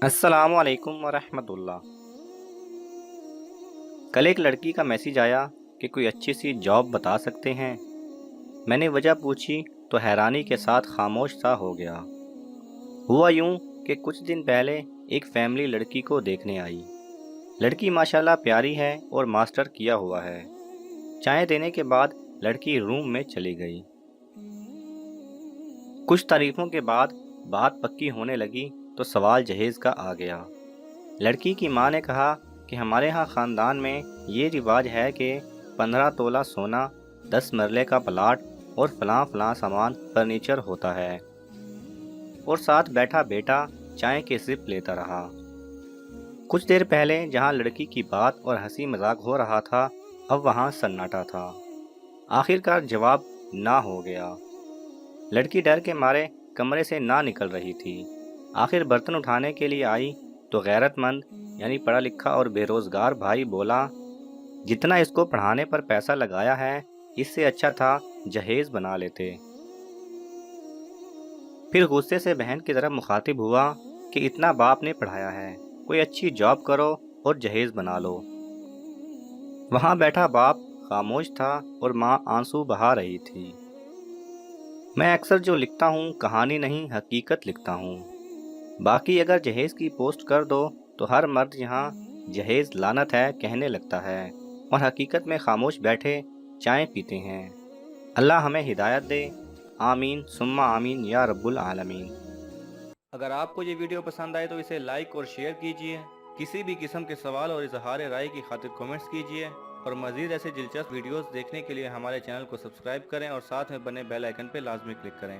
السلام علیکم ورحمۃ اللہ۔ کل ایک لڑکی کا میسیج آیا کہ کوئی اچھی سی جاب بتا سکتے ہیں۔ میں نے وجہ پوچھی تو حیرانی کے ساتھ خاموش سا ہو گیا۔ ہوا یوں کہ کچھ دن پہلے ایک فیملی لڑکی کو دیکھنے آئی۔ لڑکی ماشاءاللہ پیاری ہے اور ماسٹر کیا ہوا ہے۔ چائے دینے کے بعد لڑکی روم میں چلی گئی۔ کچھ تعریفوں کے بعد بات پکی ہونے لگی تو سوال جہیز کا آ گیا۔ لڑکی کی ماں نے کہا کہ ہمارے ہاں خاندان میں یہ رواج ہے کہ 15 تولہ سونا، 10 مرلے کا پلاٹ اور فلاں فلاں سامان فرنیچر ہوتا ہے، اور ساتھ بیٹھا بیٹا چائے کے سپ لیتا رہا۔ کچھ دیر پہلے جہاں لڑکی کی بات اور ہنسی مذاق ہو رہا تھا، اب وہاں سناٹا تھا۔ آخرکار جواب نہ ہو گیا۔ لڑکی ڈر کے مارے کمرے سے نہ نکل رہی تھی۔ آخر برتن اٹھانے کے لیے آئی تو غیرت مند یعنی پڑھا لکھا اور بے روزگار بھائی بولا، جتنا اس کو پڑھانے پر پیسہ لگایا ہے اس سے اچھا تھا جہیز بنا لیتے۔ پھر غصے سے بہن کی طرف مخاطب ہوا کہ اتنا باپ نے پڑھایا ہے، کوئی اچھی جاب کرو اور جہیز بنا لو۔ وہاں بیٹھا باپ خاموش تھا اور ماں آنسو بہا رہی تھی۔ میں اکثر جو لکھتا ہوں کہانی نہیں حقیقت لکھتا ہوں۔ باقی اگر جہیز کی پوسٹ کر دو تو ہر مرد یہاں جہیز لعنت ہے کہنے لگتا ہے، اور حقیقت میں خاموش بیٹھے چائے پیتے ہیں۔ اللہ ہمیں ہدایت دے، آمین ثم آمین یا رب العالمین۔ اگر آپ کو یہ ویڈیو پسند آئے تو اسے لائک اور شیئر کیجئے۔ کسی بھی قسم کے سوال اور اظہار رائے کی خاطر کومنٹس کیجئے، اور مزید ایسے دلچسپ ویڈیوز دیکھنے کے لیے ہمارے چینل کو سبسکرائب کریں اور ساتھ میں بنے بیل آئیکن پہ لازمی کلک کریں۔